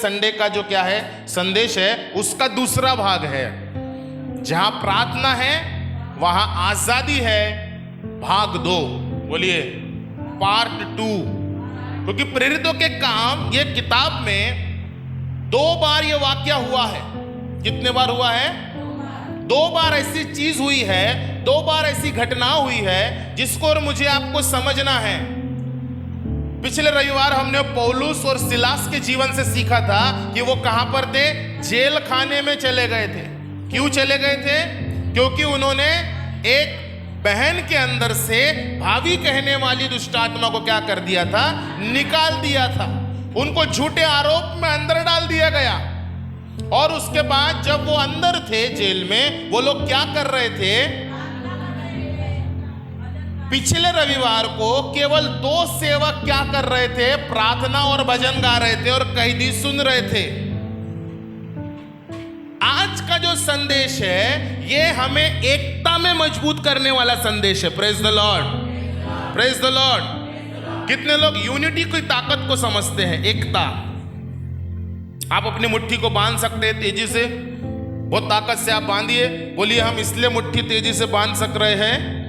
Sunday का जो क्या है संदेश है उसका दूसरा भाग है। जहां प्रार्थना है वहां आजादी है, भाग 2, बोलिए पार्ट 2। क्योंकि प्रेरितों के काम ये किताब में 2 बार ये वाक्य हुआ है। कितने बार हुआ है? 2 बार ऐसी चीज हुई है, 2 बार ऐसी घटना हुई है जिसको और मुझे आपको समझना है। पिछले रविवार हमने पौलुस और सिलास के जीवन से सीखा था कि वो कहां पर थे? जेल खाने में चले गए थे। क्यों चले गए थे? क्योंकि उन्होंने एक बहन के अंदर से भावी कहने वाली दुष्ट आत्मा को क्या कर दिया था? निकाल दिया था। उनको झूठे आरोप में अंदर डाल दिया गया। और उसके बाद जब वो अंदर थे जेल में, वो लोग क्या कर रहे थे? पिछले रविवार को केवल 2 सेवक क्या कर रहे थे? प्रार्थना और भजन गा रहे थे और कैदी सुन रहे थे। आज का जो संदेश है ये हमें एकता में मजबूत करने वाला संदेश है। Praise the Lord, praise the Lord. कितने लोग यूनिटी की ताकत को समझते हैं? एकता। आप अपनी मुट्ठी को बांध सकते हैं तेजी से, बहुत ताकत से आप बांधिए। बोलिए हम इसलिए मुट्ठी तेजी से बांध सक रहे हैं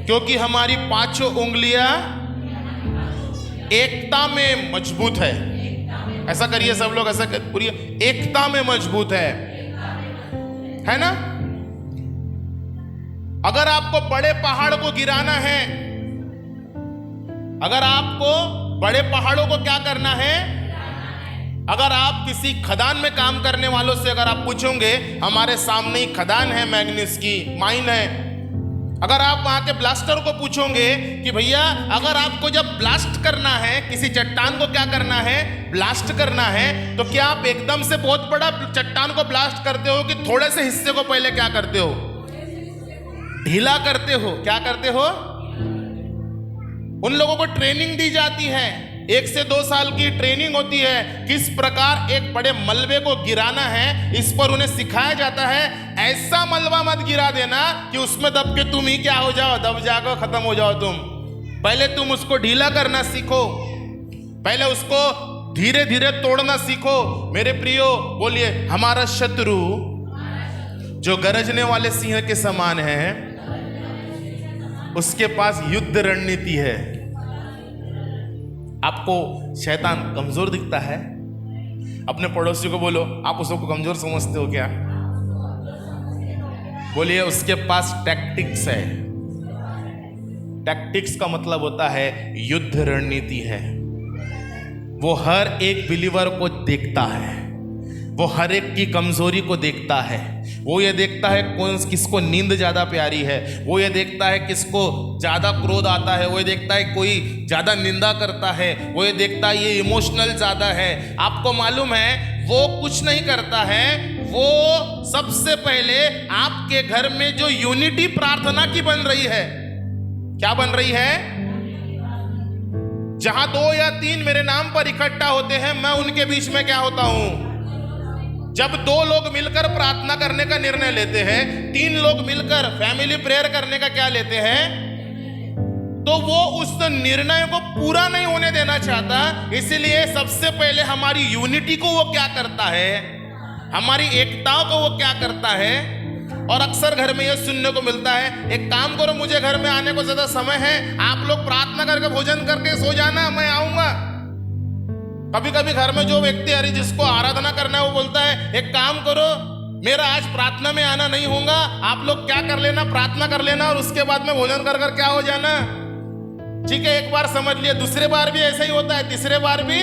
क्योंकि हमारी 5 उंगलियां एकता में मजबूत है। ऐसा करिए सब लोग, ऐसा पूरी एकता में मजबूत है ना? अगर आपको बड़े पहाड़ को गिराना है, अगर आपको बड़े पहाड़ों को क्या करना है? अगर आप किसी खदान में काम करने वालों से अगर आप पूछोगे, हमारे सामने ही खदान है, मैग्नीज की माइन है। अगर आप वहां के ब्लास्टर को पूछोगे कि भैया अगर आपको जब ब्लास्ट करना है, किसी चट्टान को क्या करना है? ब्लास्ट करना है, तो क्या आप एकदम से बहुत बड़ा चट्टान को ब्लास्ट करते हो कि थोड़े से हिस्से को पहले क्या करते हो? ढीला करते हो। क्या करते हो? उन लोगों को ट्रेनिंग दी जाती है, 1 से 2 साल की ट्रेनिंग होती है, किस प्रकार एक बड़े मलबे को गिराना है, इस पर उन्हें सिखाया जाता है। ऐसा मलबा मत गिरा देना कि उसमें दब के तुम ही क्या हो जाओ, दब जाओ, खत्म हो जाओ तुम। पहले तुम उसको ढीला करना सीखो, पहले उसको धीरे धीरे तोड़ना सीखो। मेरे प्रियो बोलिए, हमारा शत्रु जो गरजने वाले सिंह के समान है, उसके पास युद्ध रणनीति है। आपको शैतान कमजोर दिखता है? अपने पड़ोसी को बोलो, आप उसको कमजोर समझते हो क्या? बोलिए उसके पास टैक्टिक्स है। टैक्टिक्स का मतलब होता है युद्ध रणनीति है। वो हर एक बिलीवर को देखता है, वो हर एक की कमजोरी को देखता है। वो ये देखता है कौन किसको नींद ज्यादा प्यारी है, वो ये देखता है किसको ज्यादा क्रोध आता है, वो ये देखता है कोई ज्यादा निंदा करता है, वो ये देखता है ये इमोशनल ज्यादा है। आपको मालूम है वो कुछ नहीं करता है, वो सबसे पहले आपके घर में जो यूनिटी प्रार्थना की बन रही है, क्या बन रही है? जहां 2 या 3 मेरे नाम पर इकट्ठा होते हैं, मैं उनके बीच में क्या होता हूं? जब 2 लोग मिलकर प्रार्थना करने का निर्णय लेते हैं, 3 लोग मिलकर फैमिली प्रेयर करने का क्या लेते हैं, तो वो उस निर्णय को पूरा नहीं होने देना चाहता। इसलिए सबसे पहले हमारी यूनिटी को वो क्या करता है, हमारी एकता को वो क्या करता है। और अक्सर घर में ये सुनने को मिलता है, एक काम करो, मुझे घर में आने को ज्यादा समय है, आप लोग प्रार्थना करके भोजन करके सो जाना, मैं आऊंगा। कभी कभी घर में जो व्यक्ति अरे जिसको आराधना करना है वो बोलता है, एक काम करो, मेरा आज प्रार्थना में आना नहीं होगा, आप लोग क्या कर लेना, प्रार्थना कर लेना और उसके बाद में भोजन कर कर क्या हो जाना। ठीक है, एक बार समझ लिया, दूसरे बार भी ऐसा ही होता है, तीसरे बार भी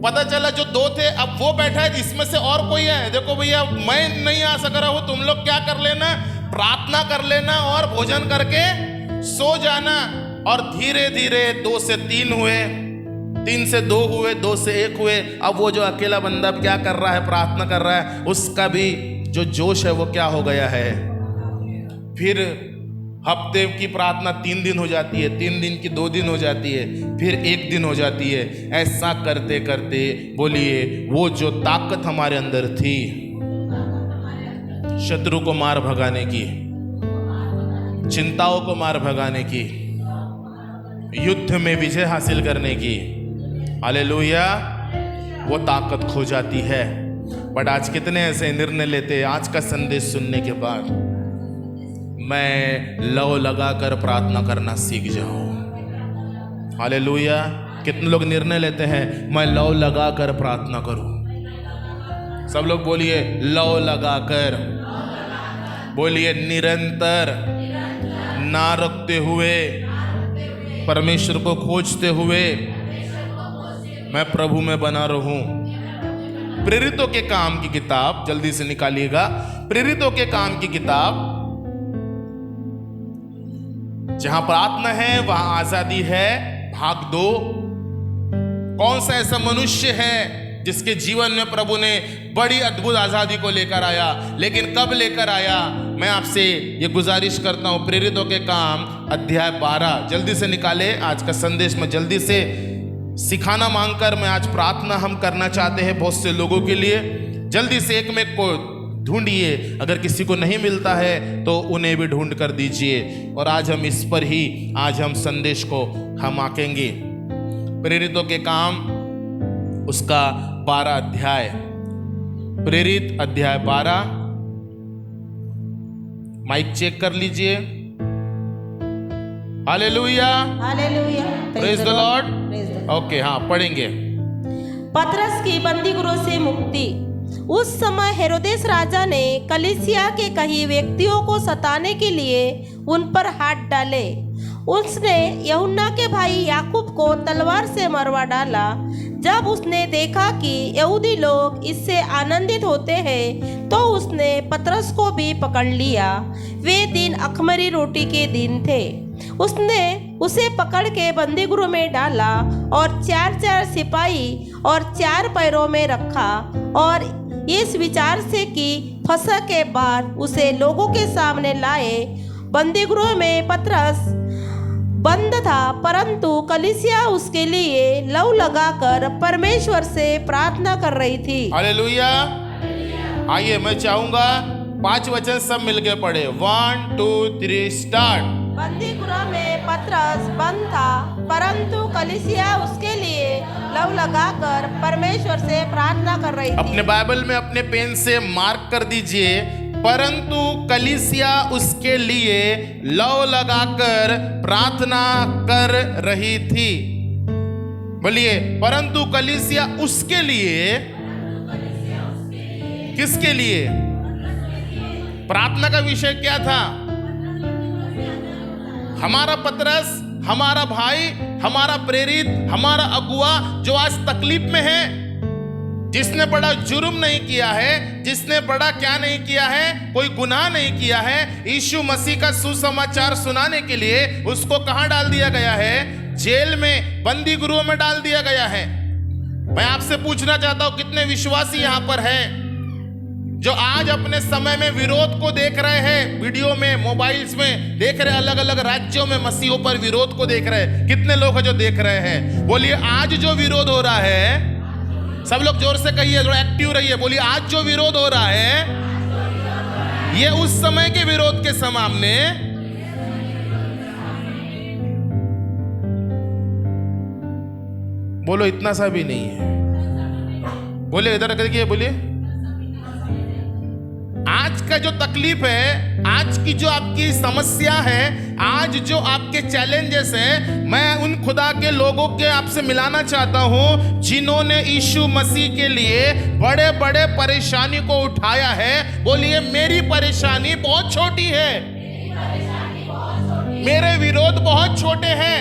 पता चला जो 2 थे अब वो बैठा है, इसमें से और कोई है, देखो भैया मैं नहीं आ सक रहा हूं, तुम लोग क्या कर लेना, प्रार्थना कर लेना और भोजन करके सो जाना। और धीरे धीरे 2 से 3 हुए, 3 से 2 हुए, 2 से 1 हुए। अब वो जो अकेला बंदा क्या कर रहा है, प्रार्थना कर रहा है, उसका भी जो जोश है वो क्या हो गया है। फिर हफ्ते की प्रार्थना 3 दिन हो जाती है, 3 दिन की 2 दिन हो जाती है, फिर 1 दिन हो जाती है। ऐसा करते करते बोलिए वो जो ताकत हमारे अंदर थी शत्रु को मार भगाने की, चिंताओं को मार भगाने की, युद्ध में विजय हासिल करने की, हालेलुया, वो ताकत खो जाती है। बट आज कितने ऐसे निर्णय लेते हैं आज का संदेश सुनने के बाद, मैं लव लगाकर प्रार्थना करना सीख जाऊं। हालेलुया। कितने लोग निर्णय लेते हैं मैं लव लगाकर प्रार्थना करूं। सब लोग बोलिए लव लगाकर, बोलिए निरंतर, ना रुकते हुए, परमेश्वर को खोजते हुए मैं प्रभु में बना रहूं। प्रेरितों के काम की किताब जल्दी से निकालिएगा। प्रेरितों के काम की किताब, जहां प्रार्थना है वहां आजादी है, भाग 2। कौन सा ऐसा मनुष्य है जिसके जीवन में प्रभु ने बड़ी अद्भुत आजादी को लेकर आया, लेकिन कब लेकर आया? मैं आपसे ये गुजारिश करता हूं, प्रेरितों के काम अध्याय 12 जल्दी से निकाले। आज का संदेश में जल्दी से सिखाना मांगकर मैं आज प्रार्थना हम करना चाहते हैं बहुत से लोगों के लिए। जल्दी से एक में को ढूंढिए, अगर किसी को नहीं मिलता है तो उन्हें भी ढूंढ कर दीजिए। और आज हम इस पर ही आज हम संदेश को हम आकेंगे। प्रेरितों के काम उसका 12 अध्याय, प्रेरित अध्याय 12, माइक चेक कर लीजिए। Hallelujah, hallelujah, praise the Lord. Okay, हाँ पढ़ेंगे। पतरस की बंदीगृह से मुक्ति। उस समय हेरोदेस राजा ने कलीसिया के कई व्यक्तियों को सताने के लिए उन पर हाथ डाले। उसने यूहन्ना के भाई याकूब को तलवार से मरवा डाला। जब उसने देखा कि यहूदी लोग इससे आनंदित होते हैं तो उसने पतरस को भी पकड़ लिया। वे दिन अख़मीरी रोटी के दिन थे। उसने उसे पकड़ के बंदीगृह में डाला और 4-4 सिपाही और 4 पैरों में रखा, और इस विचार से कि फसह के बाद उसे लोगों के सामने लाए। बंदीगृह में पतरस बंद था, परंतु कलीसिया उसके लिए लव लगाकर परमेश्वर से प्रार्थना कर रही थी। हालेलुया। आइए, मैं चाहूंगा 5 वचन सब मिलके पढ़े। 1 2 3 स्टार्ट। बंदीगृह में पतरस बंद था, परंतु कलीसिया उसके लिए लव लगाकर परमेश्वर से प्रार्थना कर रही थी। अपने बाइबल में अपने पेन से मार्क कर दीजिए, परंतु कलीसिया उसके लिए लव लगाकर प्रार्थना कर रही थी। बोलिए, परंतु कलीसिया उसके लिए, किसके लिए? प्रार्थना का विषय क्या था? हमारा पतरस, हमारा भाई, हमारा प्रेरित, हमारा अगुआ जो आज तकलीफ में है, जिसने बड़ा जुर्म नहीं किया है, जिसने बड़ा क्या नहीं किया है, कोई गुनाह नहीं किया है, यीशु मसीह का सुसमाचार सुनाने के लिए उसको कहां डाल दिया गया है? जेल में, बंदी गृह में डाल दिया गया है। मैं आपसे पूछना चाहता हूं, कितने विश्वासी यहां पर हैं जो आज अपने समय में विरोध को देख रहे हैं? वीडियो में, मोबाइल्स में देख रहे, अलग अलग राज्यों में मसीहों पर विरोध को देख रहे हैं। कितने लोग हैं जो देख रहे हैं? बोलिए, आज जो विरोध हो रहा है, सब लोग जोर से कहिए, थोड़ा एक्टिव रहिए। बोलिए, आज जो विरोध हो रहा है ये उस समय के विरोध के सामने बोलो इतना सा भी नहीं है। बोलिए, इधर देखिए, बोलिए, आज का जो तकलीफ है, आज की जो आपकी समस्या है, आज जो आपके चैलेंजेस हैं, मैं उन खुदा के लोगों के आपसे मिलाना चाहता हूं जिन्होंने यीशु मसीह के लिए बड़े बड़े परेशानी को उठाया है। बोलिए, मेरी परेशानी बहुत छोटी है, मेरे विरोध बहुत छोटे हैं।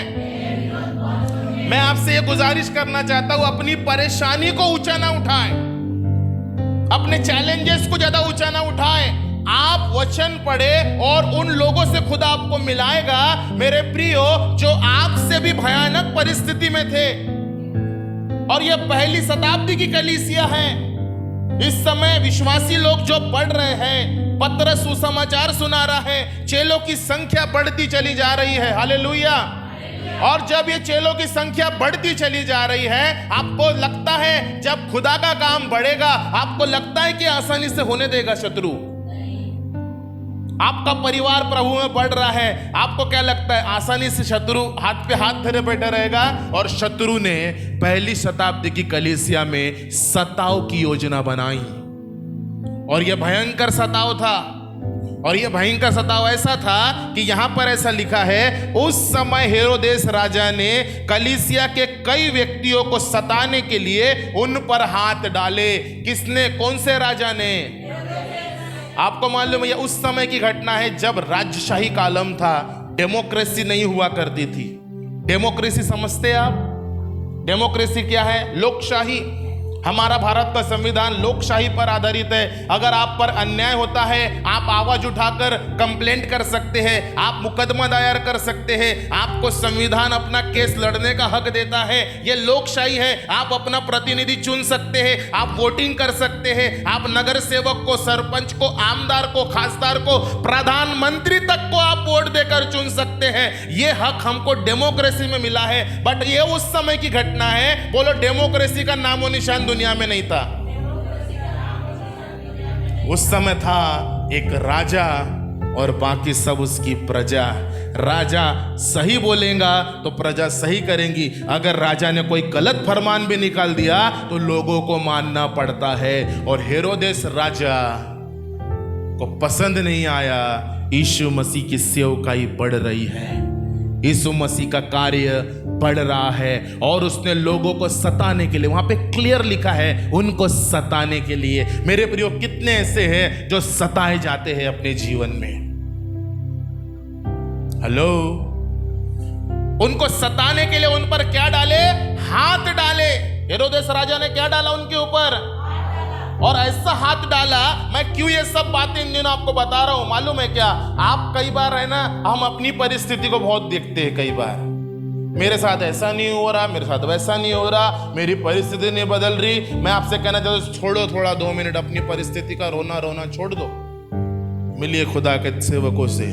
मैं आपसे ये गुजारिश करना चाहता हूं, अपनी परेशानी को ऊंचा ना उठाएं, अपने चैलेंजेस को ज्यादा ऊंचा ना उठाएं। आप वचन पढ़े और उन लोगों से खुदा आपको मिलाएगा, मेरे प्रियो, जो आपसे भी भयानक परिस्थिति में थे। और यह पहली शताब्दी की कलीसिया है। इस समय विश्वासी लोग जो बढ़ रहे हैं, पतरस सुसमाचार सुना रहा है, चेलों की संख्या बढ़ती चली जा रही है। हालेलुया। और जब ये चेलों की संख्या बढ़ती चली जा रही है, आपको लगता है जब खुदा का काम बढ़ेगा, आपको लगता है कि आसानी से होने देगा शत्रु? आपका परिवार प्रभु में बढ़ रहा है, आपको क्या लगता है आसानी से शत्रु हाथ पे हाथ धरे बैठा रहेगा? और शत्रु ने पहली शताब्दी की कलीसिया में सताव की योजना बनाई, और यह भयंकर सताव था। और यह भयंकर सताव ऐसा था कि यहां पर ऐसा लिखा है, उस समय हेरोदेस राजा ने कलीसिया के कई व्यक्तियों को सताने के लिए उन पर हाथ डाले। किसने? कौन से राजा ने? आपको मालूम है यह उस समय की घटना है जब राजशाही कालम था, डेमोक्रेसी नहीं हुआ करती थी। डेमोक्रेसी समझते हैं आप? डेमोक्रेसी क्या है? लोकशाही। हमारा भारत का संविधान लोकशाही पर आधारित है। अगर आप पर अन्याय होता है, आप आवाज उठाकर कंप्लेंट कर सकते हैं, आप मुकदमा दायर कर सकते हैं, आपको संविधान अपना केस लड़ने का हक देता है। यह लोकशाही है। आप अपना प्रतिनिधि चुन सकते हैं, आप वोटिंग कर सकते हैं, आप नगर सेवक को, सरपंच को, आमदार को, खासदार को, प्रधानमंत्री तक को आप वोट देकर चुन सकते हैं। यह हक हमको डेमोक्रेसी में मिला है। बट यह उस समय की घटना है। बोलो, डेमोक्रेसी का नामो निशान दुनिया में नहीं था। उस समय था एक राजा और बाकी सब उसकी प्रजा। राजा सही बोलेगा तो प्रजा सही करेंगी। अगर राजा ने कोई गलत फरमान भी निकाल दिया तो लोगों को मानना पड़ता है। और हेरोदेस राजा को पसंद नहीं आया यीशु मसीह की सेवकाई बढ़ रही है, यीशु मसीह का कार्य बढ़ रहा है, और उसने लोगों को सताने के लिए, वहां पे क्लियर लिखा है, उनको सताने के लिए। मेरे प्रियो, कितने ऐसे हैं जो सताए जाते हैं अपने जीवन में? हेलो, उनको सताने के लिए उन पर क्या डाले? हाथ डाले। हेरोदेस राजा ने क्या डाला उनके ऊपर? और ऐसा हाथ डाला। मैं क्यों ये सब बातें इन दिनों आपको बता रहा हूं मालूम है क्या? आप कई बार है ना, हम अपनी परिस्थिति को बहुत देखते हैं। कई बार मेरे साथ ऐसा नहीं हो रहा, मेरे साथ वैसा नहीं हो रहा, मेरी परिस्थिति नहीं बदल रही। मैं आपसे कहना चाहता हूं, छोड़ो थोड़ा 2 मिनट अपनी परिस्थिति का रोना छोड़ दो, मिलिए खुदा के सेवकों से।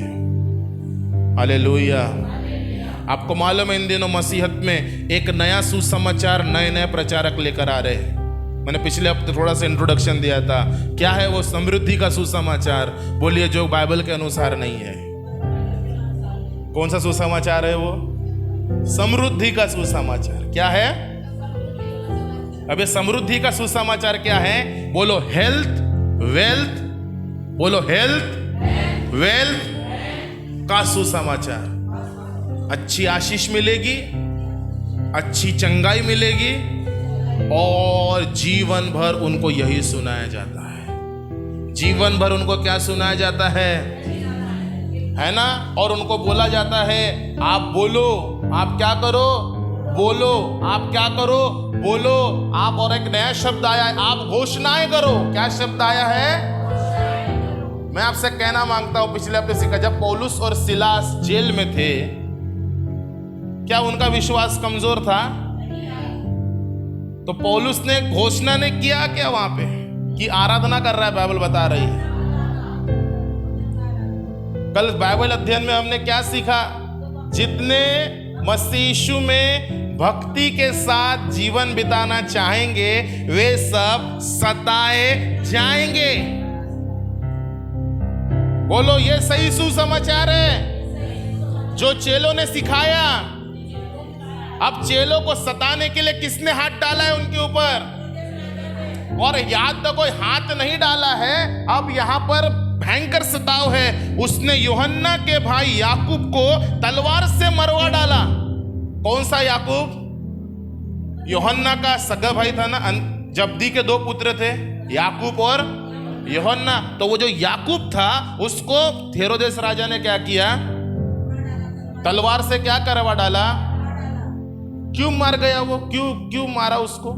हालेलुया। आपको मालूम है इन दिनों मसीहत में एक नया सुसमाचार नए प्रचारक लेकर आ रहे हैं। मैंने पिछले हफ्ते थोड़ा सा इंट्रोडक्शन दिया था। क्या है वो? समृद्धि का सुसमाचार। बोलिए, जो बाइबल के अनुसार नहीं है। कौन सा सुसमाचार है वो? समृद्धि का सुसमाचार। क्या है? अबे समृद्धि का सुसमाचार क्या है? बोलो, हेल्थ वेल्थ। बोलो, हेल्थ वेल्थ का सुसमाचार। अच्छी आशीष मिलेगी, अच्छी चंगाई मिलेगी, और जीवन भर उनको यही सुनाया जाता है। जीवन भर उनको क्या सुनाया जाता है ना? और उनको बोला जाता है, आप बोलो, आप क्या करो, बोलो, आप क्या करो, बोलो, आप। और एक नया शब्द आया है, आप घोषणाएं करो। क्या शब्द आया है? मैं आपसे कहना मांगता हूं, पिछले हफ्ते सीखा, जब पौलुस और सिलास जेल में थे, क्या उनका विश्वास कमजोर था? तो पौलुस ने घोषणा ने किया क्या वहां पे? कि आराधना कर रहा है, बाइबल बता रही है। कल बाइबल अध्ययन में हमने क्या सीखा? जितने मसीह यीशु में भक्ति के साथ जीवन बिताना चाहेंगे, वे सब सताए जाएंगे। बोलो, ये सही सुसमाचार है जो चेलों ने सिखाया। अब चेलों को सताने के लिए किसने हाथ डाला है उनके ऊपर? और याद तो कोई हाथ नहीं डाला है, अब यहां पर भयंकर सताव है। उसने यूहन्ना के भाई याकूब को तलवार से मरवा डाला। कौन सा याकूब? यूहन्ना का सगा भाई था ना। जब्दी के 2 पुत्र थे, याकूब और यूहन्ना। तो वो जो याकूब था, उसको हेरोदेस राजा ने क्या किया? तलवार से क्या करवा डाला? क्यों मर गया वो? क्यों मारा उसको?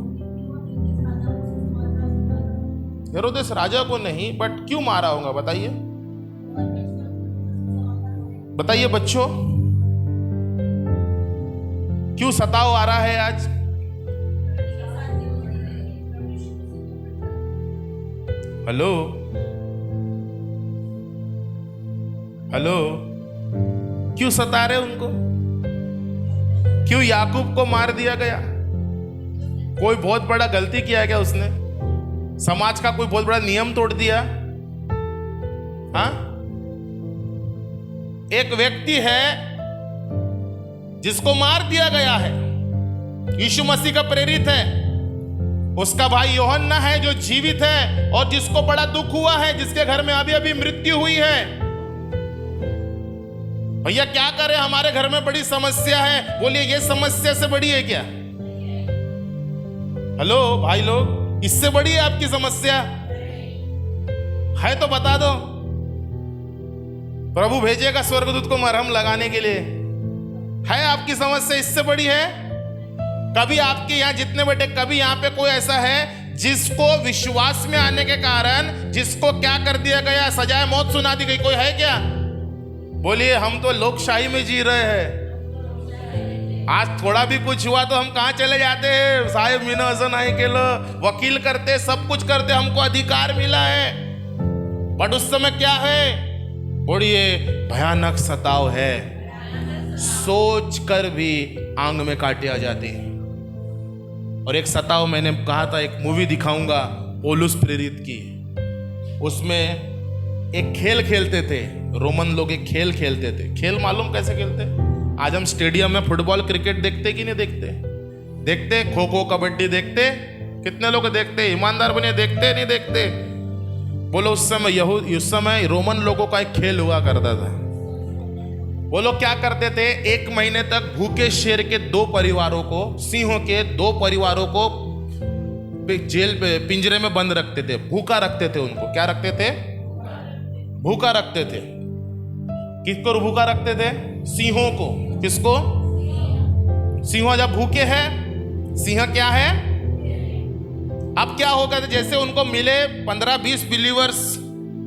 हेरोदेस राजा को नहीं, बट क्यों मारा होगा? बताइए, बताइए बच्चों, क्यों सताव आ रहा है आज? हेलो हेलो, क्यों सता रहे उनको? क्यों याकूब को मार दिया गया? कोई बहुत बड़ा गलती किया क्या उसने? समाज का कोई बहुत बड़ा नियम तोड़ दिया? हाँ? एक व्यक्ति है जिसको मार दिया गया है, यीशु मसीह का प्रेरित है। उसका भाई यूहन्ना है जो जीवित है और जिसको बड़ा दुख हुआ है, जिसके घर में अभी अभी मृत्यु हुई है। भैया क्या करें, हमारे घर में बड़ी समस्या है। बोलिए ये समस्या से बड़ी है क्या? हेलो भाई लोग, इससे बड़ी है आपकी समस्या? है तो बता दो, प्रभु भेजेगा स्वर्गदूत को मरहम लगाने के लिए। है आपकी समस्या इससे बड़ी है? कभी आपके यहाँ जितने बेटे, कभी यहाँ पे कोई ऐसा है जिसको विश्वास में आने के कारण जिसको क्या कर दिया गया, सजाए मौत सुना दी गई? कोई है क्या? बोलिए हम तो लोकशाही में जी रहे हैं। आज थोड़ा भी कुछ हुआ तो हम कहां चले जाते हैं, साहेब मीना हसन आए के लो, वकील करते, सब कुछ करते, हमको अधिकार मिला है। बट उस समय क्या है? बोलिए भयानक सताव है, सोच कर भी आंग में काटे आ जाते हैं। और एक सताव मैंने कहा था, एक मूवी दिखाऊंगा पौलुस प्रेरित की, उसमें एक खेल खेलते थे रोमन लोग, एक खेल खेलते थे। खेल मालूम कैसे खेलते? आज हम स्टेडियम में फुटबॉल क्रिकेट देखते कि नहीं देखते? देखते। खो खो कबड्डी देखते? कितने लोग देखते? ईमानदार बने देखते नहीं देखते? बोलो उस समय रोमन लोगों का एक खेल हुआ करता था। वो लोग क्या करते थे, 1 महीने तक भूखे शेर के 2 परिवारों को, सिंहों के 2 परिवारों को जेल पे पिंजरे में बंद रखते थे, भूखा रखते थे उनको। क्या रखते थे? भूखा रखते थे। किसको भूखा रखते थे? सिंहों को। किसको? सिंह जब भूखे हैं, सिंह क्या है? अब क्या होगा, जैसे उनको मिले 15-20 बिलीवर्स,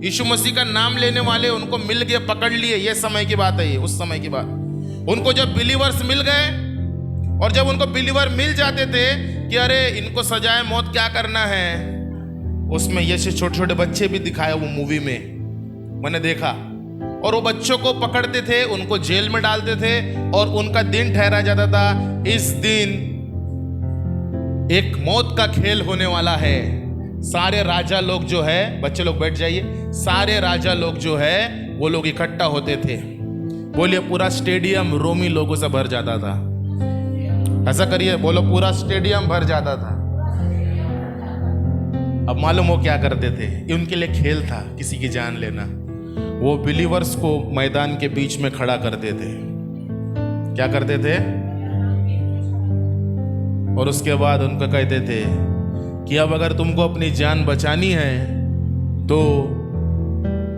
यीशु मसीह का नाम लेने वाले उनको मिल गए, पकड़ लिए। ये समय की बात है, ये उस समय की बात। उनको जब बिलीवर्स मिल गए और जब उनको बिलीवर मिल जाते थे कि अरे इनको सजाए मौत क्या करना है, उसमें ये छोटे छोटे बच्चे भी दिखाए वो मूवी में, मैंने देखा। और वो बच्चों को पकड़ते थे, उनको जेल में डालते थे और उनका दिन ठहरा जाता था, इस दिन एक मौत का खेल होने वाला है। सारे राजा लोग जो है, बच्चे लोग बैठ जाइए, सारे राजा लोग जो है वो लोग इकट्ठा होते थे। बोलिए पूरा स्टेडियम रोमी लोगों से भर जाता था। ऐसा करिए, बोलो पूरा स्टेडियम भर जाता था। अब मालूम हो क्या करते थे? उनके लिए खेल था, किसी की जान लेना। वो बिलीवर्स को मैदान के बीच में खड़ा करते थे। क्या करते थे? और उसके बाद उनको कहते थे कि अब अगर तुमको अपनी जान बचानी है तो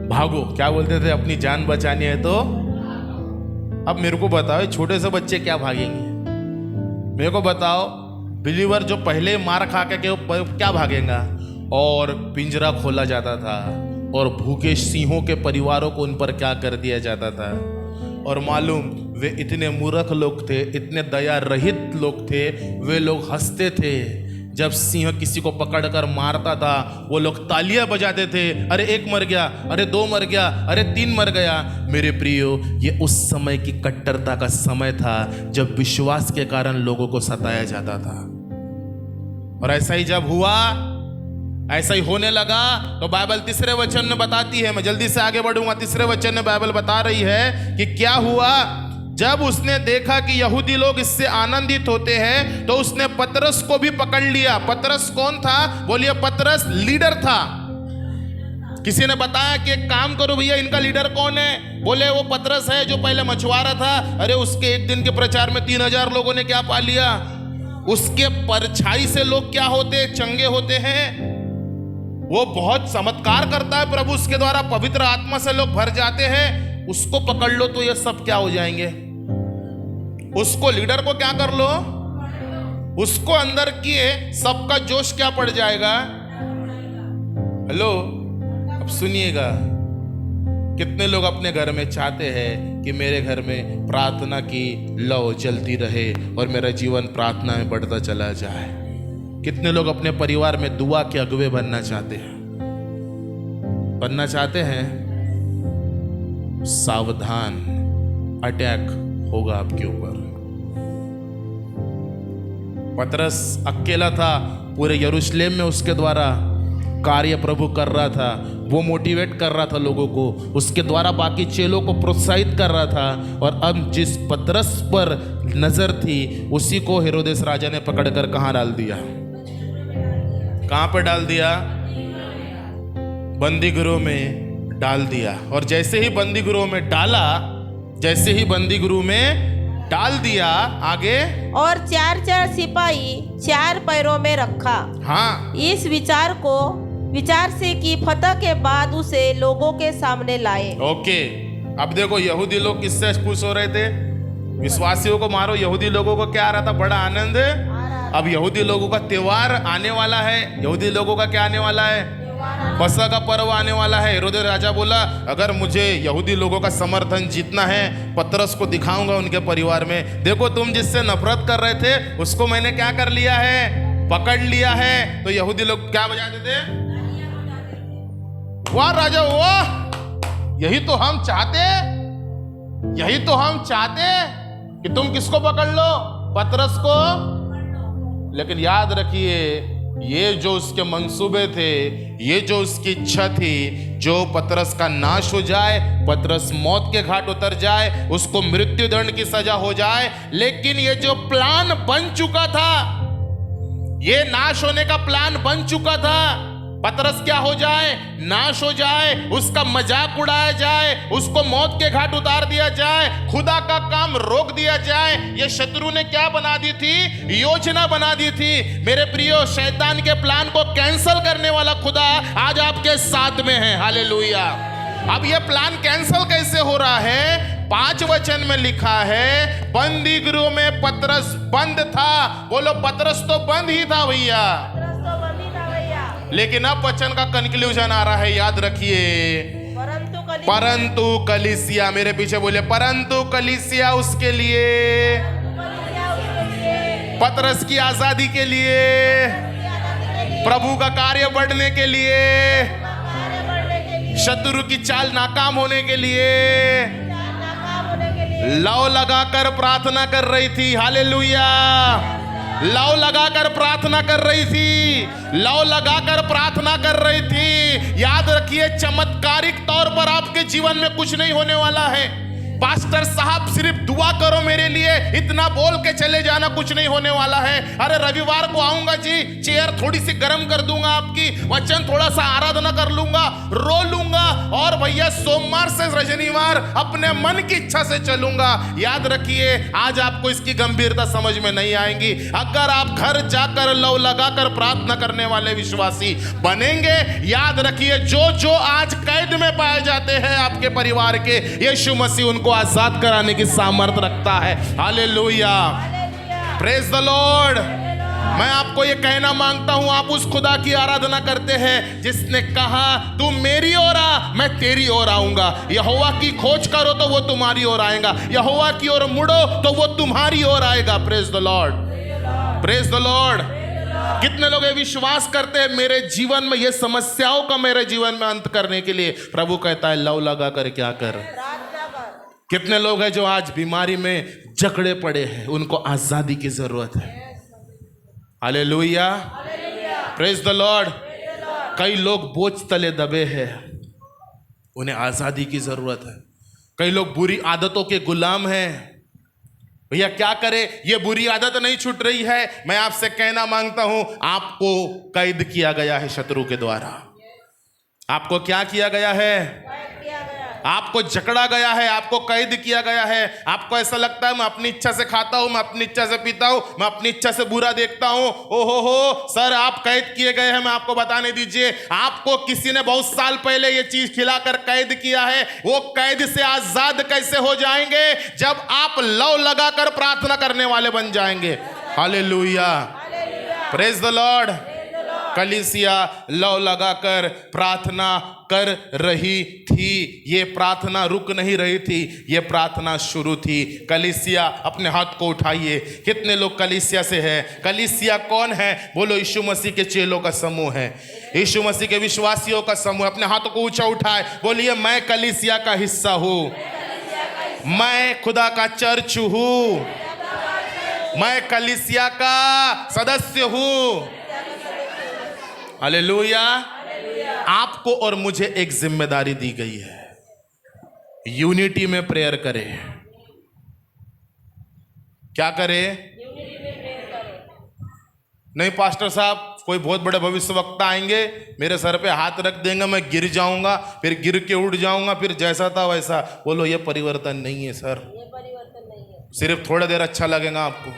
भागो। क्या बोलते थे? अपनी जान बचानी है तो। अब मेरे को बताओ, छोटे से बच्चे क्या भागेंगे? मेरे को बताओ, बिलीवर जो पहले मार खा के क्या भागेगा? और पिंजरा खोला जाता था और भूखे सिंहों के परिवारों को उन पर क्या कर दिया जाता था। और मालूम, वे इतने मूर्ख लोग थे, इतने दया रहित लोग थे, वे लोग हंसते थे जब सिंह किसी को पकड़कर मारता था। वो लोग तालियां बजाते थे, अरे 1 मर गया, अरे 2 मर गया, अरे 3 मर गया। मेरे प्रियो, ये उस समय की कट्टरता का समय था जब विश्वास के कारण लोगों को सताया जाता था। और ऐसा ही जब हुआ, ऐसा ही होने लगा, तो बाइबल 3 वचन में बताती है, मैं जल्दी से आगे बढ़ूंगा। 3 वचन में बाइबल बता रही है कि क्या हुआ। जब उसने देखा कि यहूदी लोग इससे आनंदित होते हैं तो उसने पतरस को भी पकड़ लिया। पतरस कौन था? बोलिए पतरस लीडर था। किसी ने बताया कि एक काम करो भैया, इनका लीडर कौन है? बोले वो पतरस है जो पहले मछुआरा था। अरे उसके एक दिन के प्रचार में 3000 लोगों ने क्या पा लिया। उसके परछाई से लोग क्या होते? चंगे होते हैं। वो बहुत चमत्कार करता है प्रभु, उसके द्वारा पवित्र आत्मा से लोग भर जाते हैं। उसको पकड़ लो तो ये सब क्या हो जाएंगे। उसको लीडर को क्या कर लो, उसको अंदर किए सबका जोश क्या पड़ जाएगा। हेलो, अब सुनिएगा, कितने लोग अपने घर में चाहते हैं कि मेरे घर में प्रार्थना की लौ जलती रहे और मेरा जीवन प्रार्थना में बढ़ता चला जाए। कितने लोग अपने परिवार में दुआ के अगुवे बनना चाहते हैं, बनना चाहते हैं। सावधान, अटैक होगा आपके ऊपर। पतरस अकेला था पूरे यरूशलेम में, उसके द्वारा कार्य प्रभु कर रहा था, वो मोटिवेट कर रहा था लोगों को, उसके द्वारा बाकी चेलों को प्रोत्साहित कर रहा था। और अब जिस पतरस पर नजर थी उसी को हेरोदेस राजा ने पकड़कर कहाँ डाल दिया? कहाँ पर डाल दिया? बंदी गृह में डाल दिया। और जैसे ही बंदी गृह में डाला, जैसे ही बंदी गृह में डाल दिया, आगे और 4 सिपाही 4 पैरों में रखा। हाँ, इस विचार से कि फतह के बाद उसे लोगों के सामने लाए। ओके। अब देखो यहूदी लोग किससे खुश हो रहे थे? विश्वासियों को मारो। यहूदी लोगों को क्या आ रहा था? बड़ा आनंद। अब यहूदी लोगों का त्योहार आने वाला है। यहूदी लोगों का क्या आने वाला है? फसह का पर्व आने वाला है। हेरोदेस राजा बोला, अगर मुझे यहूदी लोगों का समर्थन जीतना है, पतरस को दिखाऊंगा उनके परिवार में। देखो, तुम जिससे नफरत कर रहे थे उसको मैंने क्या कर लिया है? पकड़ लिया है। तो यहूदी लोग क्या बजाते थे? वाह राजा वाह, यही तो हम चाहते, यही तो हम चाहते कि तुम किसको पकड़ लो? पतरस को। लेकिन याद रखिए, ये जो उसके मंसूबे थे, ये जो उसकी इच्छा थी, जो पतरस का नाश हो जाए, पतरस मौत के घाट उतर जाए, उसको मृत्यु दंड की सजा हो जाए। लेकिन ये जो प्लान बन चुका था, ये नाश होने का प्लान बन चुका था। पतरस क्या हो जाए? नाश हो जाए, उसका मजाक उड़ाया जाए, उसको मौत के घाट उतार दिया जाए, खुदा का काम रोक दिया जाए। ये शत्रु ने क्या बना दी थी? योजना बना दी थी। मेरे प्रियो, शैतान के प्लान को कैंसिल करने वाला खुदा आज आपके साथ में है। हालेलुया। अब ये प्लान कैंसिल कैसे हो रहा है? 5 वचन में लिखा है, बंदी गृह में पतरस बंद था। बोलो, पतरस तो बंद ही था भैया। लेकिन अब वचन का कंक्लूजन आ रहा है, याद रखिए, परंतु कलीसिया, मेरे पीछे बोले, परंतु कलीसिया उसके लिए, पतरस की आजादी के लिए, प्रभु का कार्य बढ़ने के लिए, शत्रु की चाल नाकाम होने के लिए लौ लगाकर प्रार्थना कर रही थी। हालेलुया। लौ लगाकर प्रार्थना कर रही थी, लौ लगाकर प्रार्थना कर रही थी। याद रखिए, चमत्कारिक तौर पर आपके जीवन में कुछ नहीं होने वाला है। पास्टर साहब सिर्फ दुआ करो मेरे लिए, इतना बोल के चले जाना कुछ नहीं होने वाला है। अरे रविवार को आऊंगा जी, चेयर थोड़ी सी गर्म कर दूंगा आपकी, वचन थोड़ा सा आराधना कर लूंगा, रो लूंगा, और भैया सोमवार से शनिवार अपने मन की इच्छा से चलूंगा। याद रखिए, आज आपको इसकी गंभीरता समझ में नहीं आएगी। अगर आप घर जाकर लौ लगाकर प्रार्थना करने वाले विश्वासी बनेंगे, याद रखिए, जो जो आज कैद में पाए जाते हैं आपके परिवार के, यीशु मसीह उनको आजाद कराने की सामर्थ रखता है। Hallelujah, praise the Lord. मैं आपको ये कहना मांगता हूं, आप उस खुदा की आराधना करते हैं जिसने कहा, तू मेरी ओर आ, मैं तेरी ओर आऊंगा। यहोवा की खोज करो तो वो तुम्हारी ओर आएगा, यहोवा की ओर मुड़ो तो वो तुम्हारी ओर आएगा। Praise the Lord, praise the Lord. कितने लोग ये विश्वास करते हैं, मेरे जीवन में ये समस्याओं का मेरे जीवन में अंत करने के लिए प्रभु कहता है, लौ लगा कर क्या कर। कितने लोग हैं जो आज बीमारी में जकड़े पड़े हैं, उनको आजादी की जरूरत है। Hallelujah, praise the Lord. कई लोग बोझ तले दबे हैं, उन्हें आजादी की जरूरत है। कई लोग बुरी आदतों के गुलाम हैं। भैया क्या करे, ये बुरी आदत नहीं छूट रही है। मैं आपसे कहना मांगता हूं, आपको कैद किया गया है शत्रु के द्वारा। आपको क्या किया गया है? आपको जकड़ा गया है, आपको कैद किया गया है। आपको ऐसा लगता है मैं अपनी इच्छा से खाता हूं, मैं अपनी इच्छा से पीता हूं, मैं अपनी इच्छा से बुरा देखता हूं। ओहो हो सर, आप कैद किए गए हैं। मैं आपको बताने दीजिए, आपको किसी ने बहुत साल पहले ये चीज खिलाकर कैद किया है। वो कैद से आजाद कैसे हो जाएंगे? जब आप लौ लगाकर प्रार्थना करने वाले बन जाएंगे। Hallelujah, praise the Lord. कलीसिया लौ लगाकर प्रार्थना कर रही थी। ये प्रार्थना रुक नहीं रही थी, ये प्रार्थना शुरू थी। कलीसिया, अपने हाथ को उठाइए। कितने लोग कलीसिया से है? कलीसिया कौन है? बोलो, यीशु मसीह के चेलों का समूह है, यीशु मसीह के विश्वासियों का समूह। अपने हाथों को ऊंचा उठाए, बोलिए, मैं कलीसिया का हिस्सा हूं, मैं खुदा का चर्च हूं, मैं कलीसिया का सदस्य हूं। हालेलुया, आपको और मुझे एक जिम्मेदारी दी गई है, यूनिटी में प्रेयर करें। क्या करें? नहीं पास्टर साहब, कोई बहुत बड़े भविष्यवक्ता आएंगे, मेरे सर पे हाथ रख देंगे, मैं गिर जाऊंगा, फिर गिर के उठ जाऊंगा, फिर जैसा था वैसा। बोलो ये परिवर्तन नहीं है सर, ये परिवर्तन नहीं है। सिर्फ थोड़ा देर अच्छा लगेगा आपको।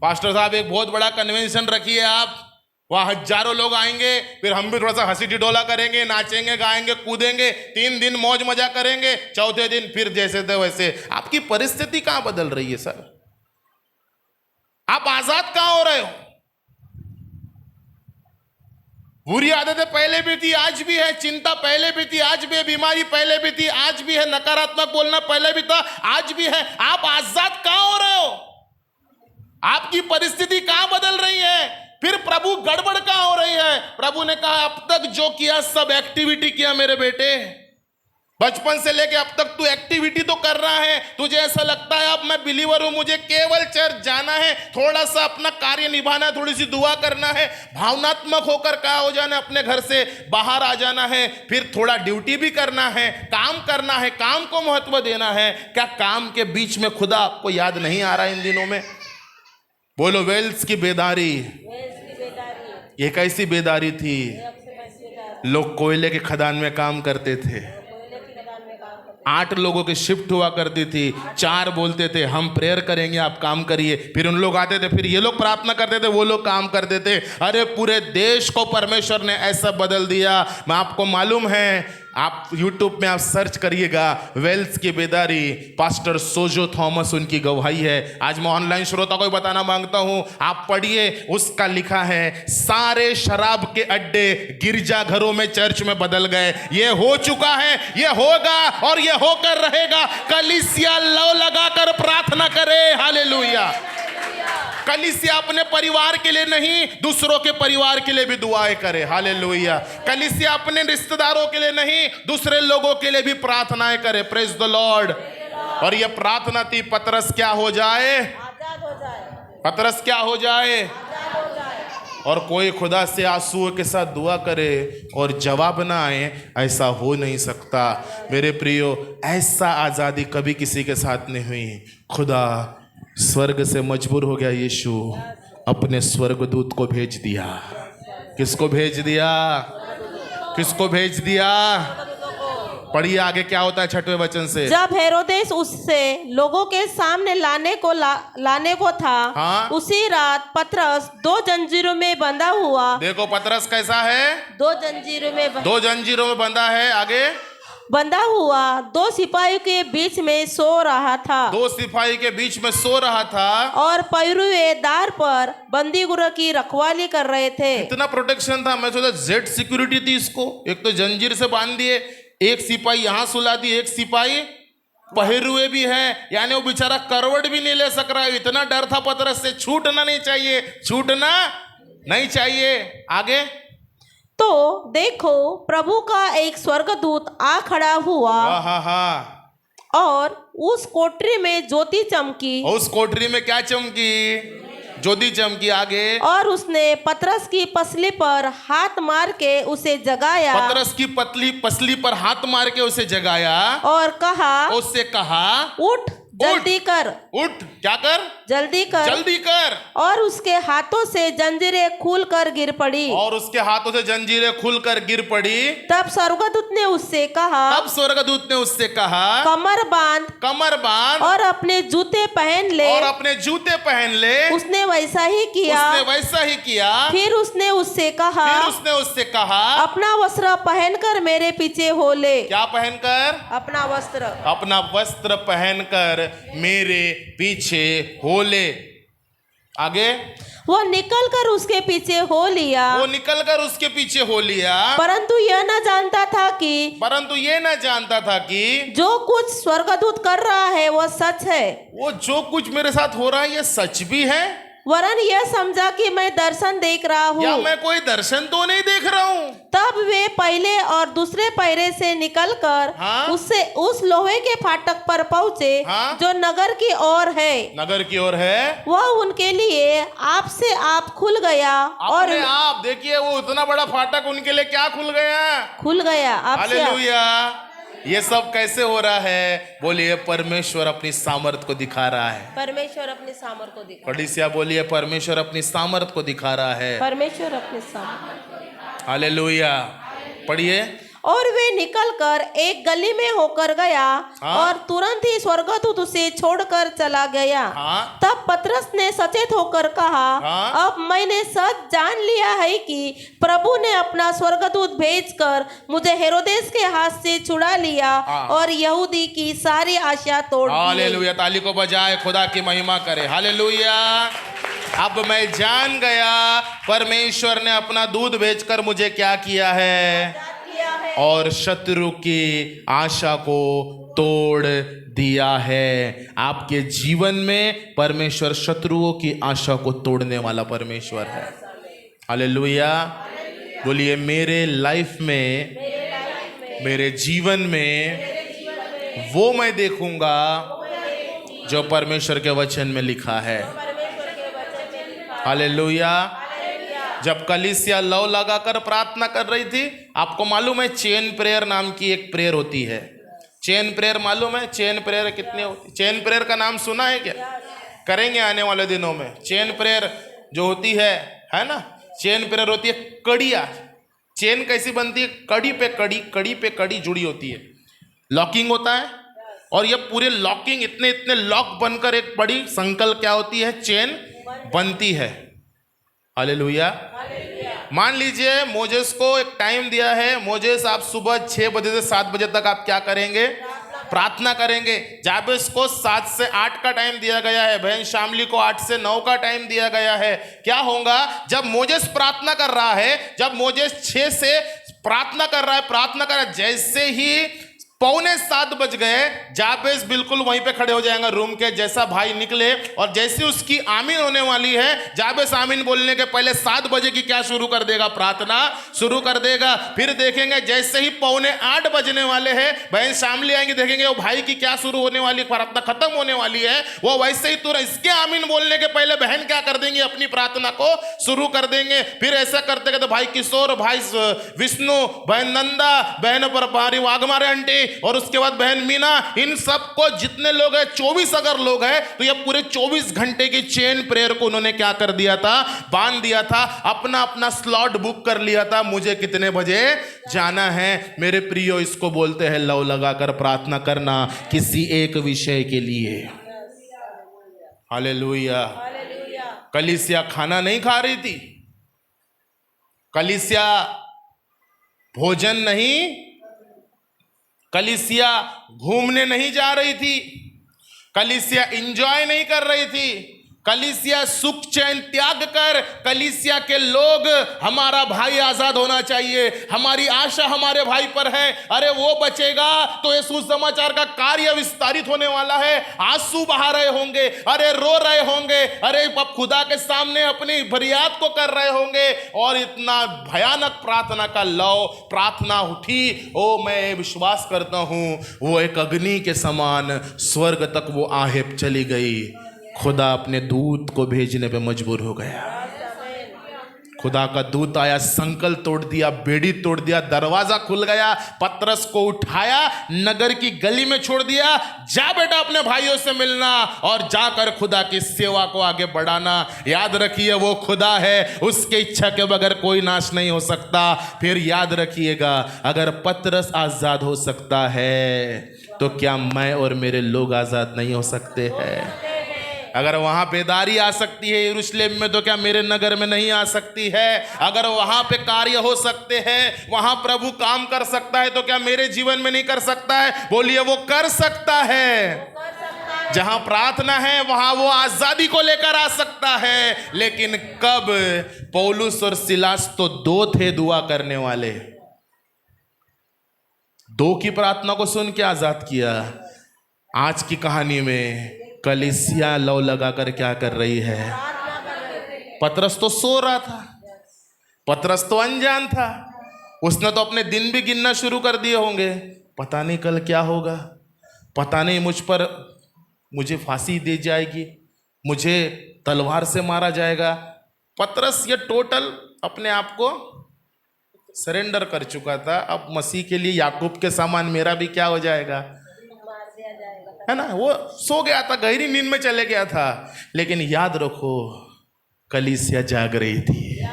पास्टर साहब एक बहुत बड़ा कन्वेंशन रखिए आप, वहाँ हजारों लोग आएंगे, फिर हम भी थोड़ा सा हंसी टिटोला करेंगे, नाचेंगे, गाएंगे, कूदेंगे, 3 दिन मौज मजा करेंगे, चौथे दिन फिर जैसे थे वैसे। आपकी परिस्थिति कहाँ बदल रही है सर? आप आजाद कहाँ हो रहे हो? बुरी आदतें पहले भी थी, आज भी है, चिंता पहले भी थी, आज भी है, बीमारी पहले भी थी, आज भी है, नकारात्मक बोलना पहले भी था, आज भी है। आप आजाद कहाँ हो रहे हो? आपकी परिस्थिति कहां बदल रही है? फिर प्रभु गड़बड़ कहां हो रही है? प्रभु ने कहा अब तक जो किया सब एक्टिविटी किया मेरे बेटे, बचपन से लेके अब तक तू एक्टिविटी तो कर रहा है। तुझे ऐसा लगता है अब मैं बिलीवर हूं, मुझे केवल चर्च जाना है, थोड़ा सा अपना कार्य निभाना है, थोड़ी सी दुआ करना है, भावनात्मक होकर क्या हो जाना है, अपने घर से बाहर आ जाना है, फिर थोड़ा ड्यूटी भी करना है, काम करना है, काम को महत्व देना है। क्या काम के बीच में खुदा आपको याद नहीं आ रहा इन दिनों में? बोलो वेल्स की बेदारी। ये कैसी बेदारी थी? लोग कोयले के खदान में काम करते थे, 8 लोगों की शिफ्ट हुआ करती थी, 4 बोलते थे हम प्रेयर करेंगे आप काम करिए, फिर उन लोग आते थे, फिर ये लोग प्रार्थना करते थे, वो लोग काम करते थे। अरे पूरे देश को परमेश्वर ने ऐसा बदल दिया। मैं आपको मालूम है, आप YouTube में आप सर्च करिएगा वेल्स की बेदारी, पास्टर सोजो थॉमस उनकी गवाही है। आज मैं ऑनलाइन श्रोता को बताना मांगता हूं, आप पढ़िए, उसका लिखा है सारे शराब के अड्डे गिरजाघरों में चर्च में बदल गए। ये हो चुका है, ये होगा और ये होकर रहेगा। कलीसिया लौ लगाकर प्रार्थना करे, हालेलुया। कलीसिया अपने परिवार के लिए नहीं, दूसरों के परिवार के लिए भी दुआएं करे, हालेलुया। कलीसिया अपने रिश्तेदारों के लिए नहीं, दूसरे लोगों के लिए भी प्रार्थनाएं करे, प्रेज द लॉर्ड। और ये प्रार्थना थी पतरस क्या हो जाए? आजाद हो जाए। पतरस क्या हो जाए? आजाद हो जाए। और कोई खुदा से आंसुओं के साथ दुआ करे और जवाब ना आए, ऐसा हो नहीं सकता मेरे प्रियो। ऐसा आजादी कभी किसी के साथ नहीं हुई। खुदा स्वर्ग से मजबूर हो गया, यीशु अपने स्वर्गदूत को भेज दिया। किसको भेज दिया? किसको भेज दिया? पढ़िए आगे क्या होता है 6वें वचन से। जब हेरोदेस उससे लोगों के सामने लाने को था, हाँ? उसी रात पतरस 2 जंजीरों में बंधा हुआ। देखो पतरस कैसा है? 2 जंजीरों में बंधा है। आगे बंधा हुआ 2 सिपाहियों के बीच में सो रहा था। 2 सिपाही के बीच में सो रहा था और पैरुए दार पर बंदी गुरु की रखवाली कर रहे थे। इतना प्रोटेक्शन था, मैं सोचा जेड सिक्योरिटी थी इसको। एक तो जंजीर से बांध दिए, एक सिपाही यहाँ सुला दिए, एक सिपाही पहिरुए भी है, यानी वो बेचारा करवट भी नहीं ले सक रहा है। इतना डर था पतरस से, छूटना नहीं चाहिए, छूटना नहीं चाहिए। आगे तो देखो प्रभु का एक स्वर्गदूत आ खड़ा हुआ और उस कोठरी में ज्योति चमकी। उस कोठरी में क्या चमकी? ज्योति चमकी। आगे और उसने पतरस की पसली पर हाथ मार के उसे जगाया। पतरस की पसली पर हाथ मार के उसे जगाया और उससे कहा उठ, जल्दी कर। उठ, क्या कर? जल्दी कर, जल्दी कर। और उसके हाथों से जंजीरें खुलकर गिर पड़ी। और उसके हाथों से जंजीरें खुलकर गिर पड़ी। तब स्वर्गदूत ने उससे कहा, कमर बांध और अपने जूते पहन ले। उसने वैसा ही किया। फिर उसने उससे कहा, अपना वस्त्र पहनकर मेरे पीछे हो ले। क्या पहनकर? अपना वस्त्र पहनकर मेरे पीछे हो ले। आगे वो निकलकर उसके पीछे हो लिया। परंतु यह न जानता था कि जो कुछ स्वर्गदूत कर रहा है वो सच है। वो जो कुछ मेरे साथ हो रहा है ये सच भी है। वरन यह समझा कि मैं दर्शन देख रहा या हूँ। मैं कोई दर्शन तो नहीं देख रहा हूं। तब वे पहले और दूसरे पैरे से निकलकर हाँ? उससे उस लोहे के फाटक पर पहुंचे हाँ? जो नगर की ओर है। नगर की ओर है। वह उनके लिए आप से आप खुल गया और अपने आप देखिए, वो इतना बड़ा फाटक उनके लिए क्या खुल गया। खुल गया आप से आप। हालेलुया। ये सब कैसे हो रहा है? बोलिए, परमेश्वर अपनी सामर्थ को दिखा रहा है। परमेश्वर अपने सामर्थ को दिखा। कलीसिया बोलिए, परमेश्वर अपनी सामर्थ को दिखा रहा है। परमेश्वर अपने सामर्थ। हालेलुया। पढ़िए। और वे निकलकर एक गली में होकर गया हाँ? और तुरंत ही स्वर्गदूत उसे छोड़कर चला गया। हाँ? तब पतरस ने सचेत होकर कहा, हाँ? अब मैंने सच जान लिया है कि प्रभु ने अपना स्वर्गदूत भेजकर मुझे हेरोदेस के हाथ से छुड़ा लिया हाँ? और यहूदी की सारी आशा तोड़ दी। हालेलुया। ताली को बजाए खुदा की महिमा करे। हालेलुया। अब मैं जान गया परमेश्वर ने अपना दूध भेजकर मुझे क्या किया है, और शत्रु की आशा को तोड़ दिया है। आपके जीवन में परमेश्वर शत्रुओं की आशा को तोड़ने वाला परमेश्वर है। हालेलुया। बोलिए, मेरे लाइफ में, मेरे जीवन में वो मैं देखूंगा जो परमेश्वर के वचन में लिखा है। हालेलुया। जब कलीसिया लौ लगाकर प्रार्थना कर रही थी, आपको मालूम है चेन प्रेयर नाम की एक प्रेयर होती है। चेन प्रेयर मालूम है? चेन प्रेयर कितनी होती? चेन प्रेयर का नाम सुना है क्या? करेंगे आने वाले दिनों में। चेन प्रेयर जो होती है ना, चेन प्रेयर होती है कड़िया। चेन कैसी बनती है? कड़ी पे कड़ी, कड़ी पे कड़ी जुड़ी होती है। लॉकिंग होता है, और ये पूरे लॉकिंग इतने इतने लॉक बनकर एक बड़ी संकल क्या होती है, चेन बनती है। हालेलुया। मान लीजिए मोजेस को एक टाइम दिया है, मोजेस आप सुबह 6 बजे से 7 बजे तक आप क्या करेंगे? प्रार्थना करेंगे। जाबेस को 7 से 8 का टाइम दिया गया है, बहन शामली को 8 से 9 का टाइम दिया गया है। क्या होगा जब मोजेस प्रार्थना कर रहा है? जब मोजेस 6 से प्रार्थना कर रहा है, प्रार्थना कर रहा है, जैसे ही 6:45 बज गए, जाबेस बिल्कुल वहीं पे खड़े हो जाएंगे रूम के। जैसा भाई निकले और जैसे उसकी आमीन होने वाली है, जाबेस आमीन बोलने के पहले 7 बजे की क्या शुरू कर देगा? प्रार्थना शुरू कर देगा। फिर देखेंगे जैसे ही 7:45 बजने वाले हैं, बहन शामली आएंगे, देखेंगे वो भाई की क्या शुरू होने वाली, प्रार्थना खत्म होने वाली है, वो वैसे ही तुरंत इसके आमीन बोलने के पहले बहन क्या कर देंगे? अपनी प्रार्थना को शुरू कर देंगे। फिर ऐसा करते करते भाई किशोर, भाई विष्णु, बहन नंदा, बहन पर वाघमारे आंटी, और उसके बाद बहन मीना, इन सबको जितने लोग हैं 24 अगर लोग हैं तो ये पूरे 24 घंटे की चेन प्रेयर को उन्होंने क्या कर दिया था? बांध दिया था। अपना अपना स्लॉट बुक कर लिया था, मुझे कितने बजे जाना है। मेरे प्रियो, इसको बोलते हैं लव लगाकर प्रार्थना करना किसी एक विषय के लिए। हालेलुया। कलीसिया खाना नहीं खा रही थी, कलीसिया भोजन नहीं, कलीसिया घूमने नहीं जा रही थी, कलीसिया एंजॉय नहीं कर रही थी, कलीसिया सुख चैन त्याग कर, कलीसिया के लोग, हमारा भाई आजाद होना चाहिए, हमारी आशा हमारे भाई पर है, अरे वो बचेगा तो ये सुसमाचार का कार्य विस्तारित होने वाला है। आंसू बहा रहे होंगे, अरे रो रहे होंगे, अरे अब खुदा के सामने अपनी फरियाद को कर रहे होंगे, और इतना भयानक प्रार्थना का लौ प्रार्थना उठी। ओ मैं विश्वास करता हूं वो एक अग्नि के समान स्वर्ग तक वो आहें चली गई। खुदा अपने दूत को भेजने पे मजबूर हो गया। खुदा का दूत आया, संकल तोड़ दिया, बेड़ी तोड़ दिया, दरवाजा खुल गया, पतरस को उठाया, नगर की गली में छोड़ दिया, जा बेटा अपने भाइयों से मिलना और जाकर खुदा की सेवा को आगे बढ़ाना। याद रखिए वो खुदा है, उसके इच्छा के बगैर कोई नाश नहीं हो सकता। फिर याद रखिएगा, अगर पतरस आजाद हो सकता है तो क्या मैं और मेरे लोग आजाद नहीं हो सकते हैं? अगर वहां बेदारी आ सकती है यरूशलेम में, तो क्या मेरे नगर में नहीं आ सकती है? अगर वहां पे कार्य हो सकते हैं, वहां प्रभु काम कर सकता है, तो क्या मेरे जीवन में नहीं कर सकता है? बोलिए, वो कर सकता है। जहां प्रार्थना है वहां वो आजादी को लेकर आ सकता है। लेकिन कब? पौलुस और सिलास तो 2 थे दुआ करने वाले, 2 की प्रार्थना को सुन के आजाद किया। आज की कहानी में कलीसिया लौ लगाकर क्या कर रही है? पतरस तो सो रहा था, पतरस तो अनजान था, उसने तो अपने दिन भी गिनना शुरू कर दिए होंगे। पता नहीं कल क्या होगा, पता नहीं मुझे फांसी दी जाएगी, मुझे तलवार से मारा जाएगा। पतरस ये टोटल अपने आप को सरेंडर कर चुका था। अब मसीह के लिए याकूब के समान मेरा भी क्या हो जाएगा, है ना। वो सो गया था, गहरी नींद में चले गया था। लेकिन याद रखो, कलीसिया जाग रही थी।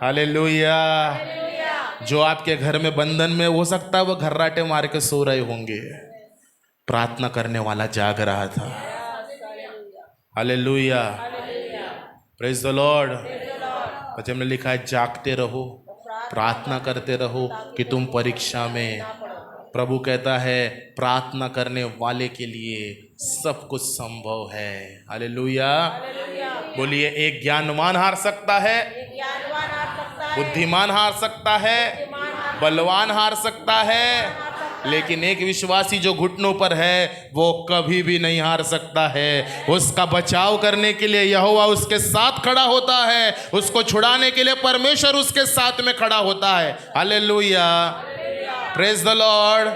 हालेलुया। जो आपके घर में बंधन में हो सकता है वो घर्राटे मार के सो रहे होंगे, प्रार्थना करने वाला जाग रहा था। Hallelujah, praise the Lord. वचन में लिखा है जागते रहो, प्रार्थना करते रहो कि तुम परीक्षा में। प्रभु कहता है प्रार्थना करने वाले के लिए सब कुछ संभव है। हालेलुया। बोलिए, एक ज्ञानवान हार सकता है, बुद्धिमान हार सकता है, बलवान हार सकता है, लेकिन एक विश्वासी जो घुटनों पर है वो कभी भी नहीं हार सकता है। उसका बचाव करने के लिए यहोवा उसके साथ खड़ा होता है, उसको छुड़ाने के लिए परमेश्वर उसके साथ में खड़ा होता है। Hallelujah, praise the Lord.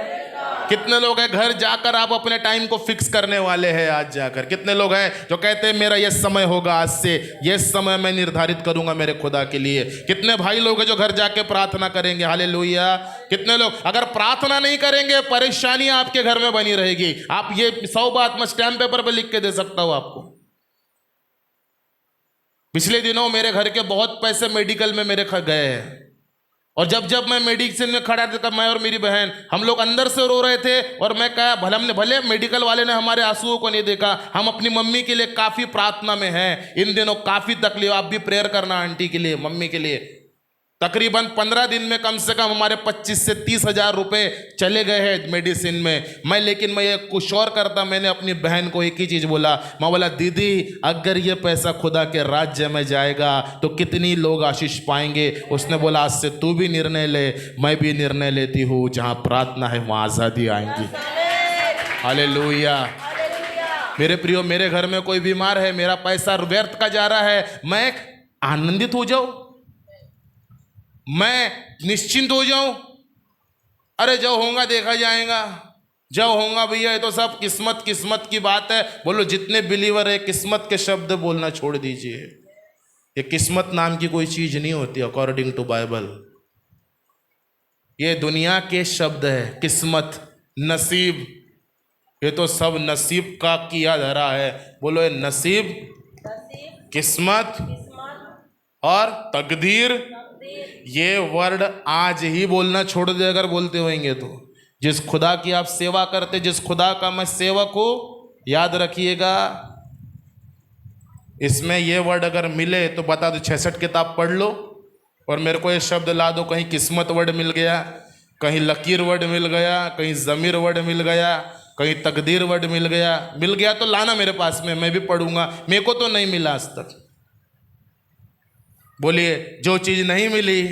कितने लोग हैं घर जाकर आप अपने टाइम को फिक्स करने वाले हैं? आज जाकर कितने लोग हैं जो कहते हैं मेरा ये समय होगा, आज से ये समय मैं निर्धारित करूंगा मेरे खुदा के लिए? कितने भाई लोग हैं जो घर जाके प्रार्थना करेंगे? हालेलुया। कितने लोग अगर प्रार्थना नहीं करेंगे, परेशानियां आपके घर में बनी रहेगी। आप ये 100 बात मैं स्टैम्प पेपर पर लिख के दे सकता हूं आपको। पिछले दिनों मेरे घर के बहुत पैसे मेडिकल में मेरे गए हैं, और जब मैं मेडिसिन में खड़ा था, मैं और मेरी बहन हम लोग अंदर से रो रहे थे। और मैं कहा भले मेडिकल वाले ने हमारे आंसुओं को नहीं देखा, हम अपनी मम्मी के लिए काफ़ी प्रार्थना में हैं। इन दिनों काफ़ी तकलीफ, आप भी प्रेयर करना आंटी के लिए, मम्मी के लिए। तकरीबन 15 दिन में कम से कम हमारे 25 से 30 हज़ार रुपये चले गए हैं मेडिसिन में। लेकिन मैं ये कुछ और करता, मैंने अपनी बहन को एक ही चीज़ बोला। मैं बोला दीदी, अगर ये पैसा खुदा के राज्य में जाएगा तो कितनी लोग आशीष पाएंगे? उसने बोला आज से तू भी निर्णय ले, मैं भी निर्णय लेती हूँ, जहाँ प्रार्थना है वहाँ आज़ादी आएंगी। हालेलुया। मेरे प्रियो, मेरे घर में कोई बीमार है, मेरा पैसा व्यर्थ का जा रहा है, मैं आनंदित हो जाऊँ, मैं निश्चिंत हो जाऊं? अरे जो होगा देखा जाएगा, जो होगा भैया, ये तो सब किस्मत की बात है। बोलो, जितने बिलीवर है किस्मत के शब्द बोलना छोड़ दीजिए। ये किस्मत नाम की कोई चीज नहीं होती अकॉर्डिंग टू बाइबल। ये दुनिया के शब्द है। किस्मत, नसीब, ये तो सब नसीब का किया धरा है। बोलो, ये नसीब, किस्मत और तकदीर, ये वर्ड आज ही बोलना छोड़ दे अगर बोलते होंगे तो। जिस खुदा की आप सेवा करते, जिस खुदा का मैं सेवक हूँ, याद रखिएगा, इसमें ये वर्ड अगर मिले तो बता दो, 66 किताब पढ़ लो और मेरे को ये शब्द ला दो। कहीं किस्मत वर्ड मिल गया, कहीं लकीर वर्ड मिल गया, कहीं ज़मीर वर्ड मिल गया, कहीं तकदीर वर्ड मिल गया तो लाना मेरे पास में, मैं भी पढ़ूंगा। मेरे को तो नहीं मिला आज तक। बोलिए, जो चीज नहीं मिली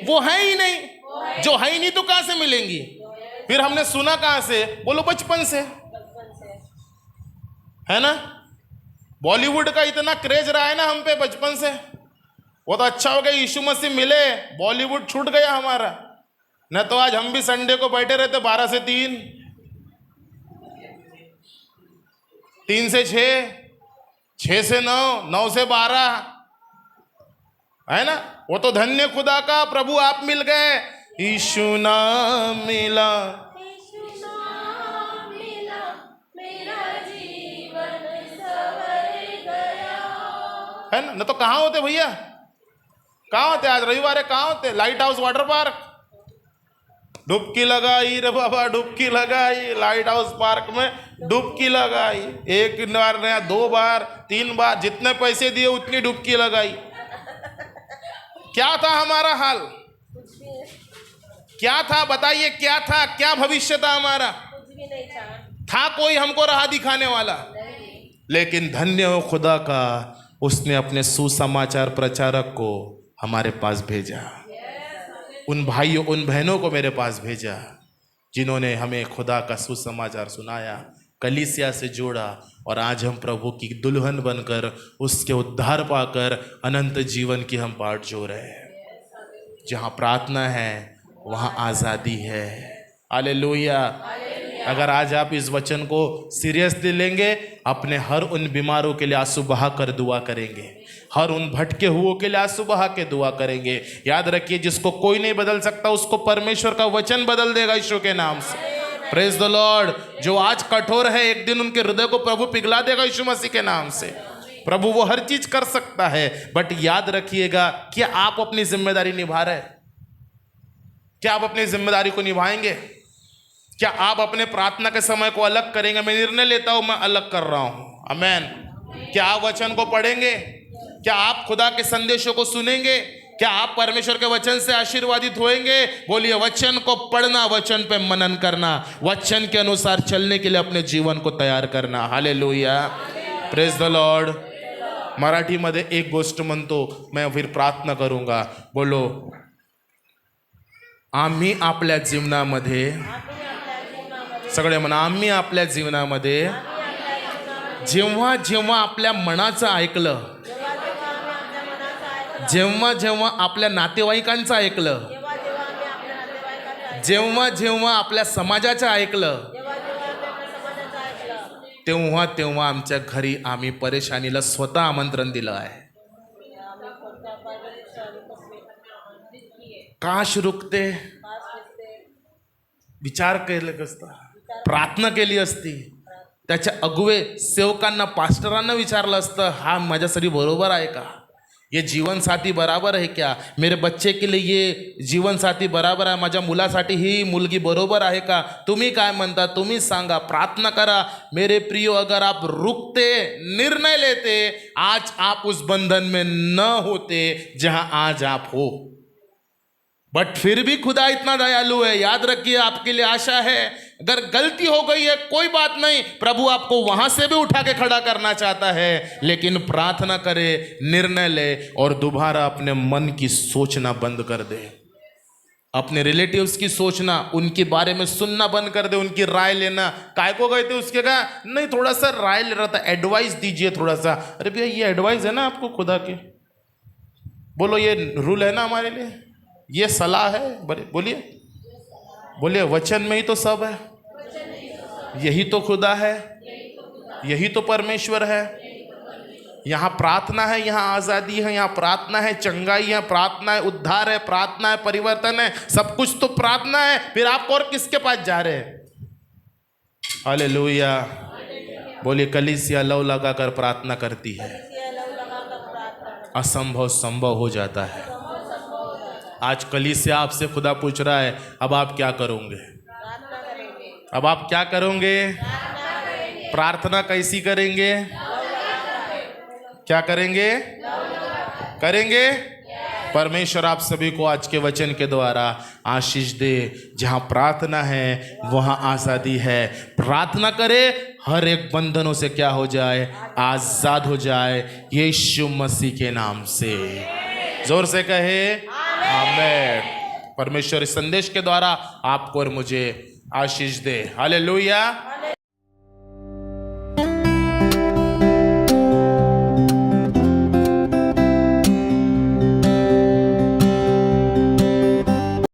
वो है ही नहीं। जो है ही नहीं तो कहां से मिलेंगी? फिर हमने सुना कहां से? बोलो, बचपन से, है ना। बॉलीवुड का इतना क्रेज रहा है ना हम पे बचपन से। वो तो अच्छा हो गया यीशु मसीह मिले, बॉलीवुड छूट गया हमारा। न तो आज हम भी संडे को बैठे रहते 12 से 3, 3 से 6, 6 से 9, 9 से 12, है ना। वो तो धन्य खुदा का, प्रभु आप मिल गए। यीशु नाम मिला, मेरा जीवन संवर गया, है ना। न तो कहाँ होते भैया, कहाँ होते? आज रविवार है, कहाँ होते? लाइट हाउस वाटर पार्क डुबकी लगाई रे बाबा, डुबकी लगाई। लाइट हाउस पार्क में डुबकी लगाई, एक बार नया, 2 बार, 3 बार, जितने पैसे दिए उतनी डुबकी लगाई। क्या था हमारा हाल? क्या था बताइए, क्या था? क्या भविष्य था हमारा? कुछ भी नहीं था कोई हमको राह दिखाने वाला। लेकिन धन्य हो खुदा का, उसने अपने सुसमाचार प्रचारक को हमारे पास भेजा। उन भाइयों, उन बहनों को मेरे पास भेजा जिन्होंने हमें खुदा का सुसमाचार सुनाया। कलीसिया से जोड़ा और आज हम प्रभु की दुल्हन बनकर उसके उद्धार पाकर अनंत जीवन की हम बाट जो रहे हैं। जहाँ प्रार्थना है वहाँ आज़ादी है। हालेलुया। अगर आज आप इस वचन को सीरियसली लेंगे, अपने हर उन बीमारों के लिए आंसू बहा कर दुआ करेंगे, हर उन भटके हुओं के लिए आंसू बहा के दुआ करेंगे। याद रखिए, जिसको कोई नहीं बदल सकता उसको परमेश्वर का वचन बदल देगा यीशु के नाम से। Praise the Lord. जो आज कठोर है, एक दिन उनके हृदय को प्रभु पिघला देगा यीशु मसीह के नाम से। प्रभु वो हर चीज कर सकता है, बट याद रखिएगा, क्या आप अपनी जिम्मेदारी निभा रहे हैं? क्या आप अपनी जिम्मेदारी को निभाएंगे? क्या आप अपने प्रार्थना के समय को अलग करेंगे? मैं निर्णय लेता हूं, मैं अलग कर रहा हूं। आमेन। क्या आप वचन को पढ़ेंगे? क्या आप खुदा के संदेशों को सुनेंगे? क्या आप परमेश्वर के वचन से आशीर्वादित होएंगे? बोलिए, वचन को पढ़ना, वचन पे मनन करना, वचन के अनुसार चलने के लिए अपने जीवन को तैयार करना। हालेलुया। Praise the Lord. मराठीमध्ये एक गोष्ट म्हणतो, मैं फिर प्रार्थना करूंगा. बोलो, आम्ही आपल्या जीवनामध्ये, सगळे म्हणा, आम्ही आपल्या जीवनामध्ये जेव्हा जेव्हा आपल्या मनाचं ऐकलं, जेव्हा जेव्हा आपल्या नातेवाईकांचं ऐकलं, जेव्हा जेव्हा आपल्या समाजाचं ऐकलं, तेव्हा तेव्हा आमच्या घरी आम्ही परेशानीला स्वतः आमंत्रण दिलं आहे. काश रुकते, विचार केले असता, प्रार्थना केली असती, त्याच्या अगुवे सेवकांना, पास्टरांना विचारलं असतं, हा माझ्यासाठी बरोबर आहे का? ये जीवन साथी बराबर है क्या? मेरे बच्चे के लिए ये जीवन साथी बराबर आहे? माझ्या मुलासाठी ही मुलगी बरोबर आहे का? तुम्ही काय म्हणता? तुम्ही सांगा. प्रार्थना करा. मेरे प्रियो, अगर आप रुकते, निर्णय लेते, आज आप उस बंधन में न होते जहां आज आप हो। बट फिर भी खुदा इतना दयालु है। याद रखिए, आपके लिए आशा है। अगर गलती हो गई है, कोई बात नहीं, प्रभु आपको वहां से भी उठा के खड़ा करना चाहता है, लेकिन प्रार्थना करे, निर्णय ले और दोबारा अपने मन की सोचना बंद कर दे। अपने रिलेटिव्स की सोचना, उनके बारे में सुनना बंद कर दे, उनकी राय लेना। काय को गए थे उसके का नहीं, थोड़ा सा राय ले रहा था, एडवाइस दीजिए थोड़ा सा। अरे भैया, ये एडवाइस है ना आपको खुदा के? बोलो, ये रूल है ना हमारे लिए, ये सलाह है। बोलिए बोलिए, वचन में ही तो सब है, यही तो खुदा है, यही तो परमेश्वर है। यहाँ प्रार्थना है, यहाँ आज़ादी है, यहाँ प्रार्थना है, चंगाई है, प्रार्थना है, उद्धार है, प्रार्थना है, परिवर्तन है, सब कुछ तो प्रार्थना है। फिर आप और किसके पास जा रहे हैं? हालेलुया। बोलिए, कलीसिया लव लगाकर प्रार्थना करती है, असंभव संभव हो जाता है। आज कलीसिया आपसे खुदा पूछ रहा है, अब आप क्या करोगे? अब आप क्या करोगे? प्रार्थना कैसी करेंगे? क्या करेंगे? करेंगे? परमेश्वर आप सभी को आज के वचन के द्वारा आशीष दे। जहाँ प्रार्थना है वहाँ आज़ादी है। प्रार्थना करे, हर एक बंधनों से क्या हो जाए? आज़ाद हो जाए, यीशु मसीह के नाम से। जोर से कहे आमेन। परमेश्वर इस संदेश के द्वारा आपको और मुझे आशीष दे। हालेलुया।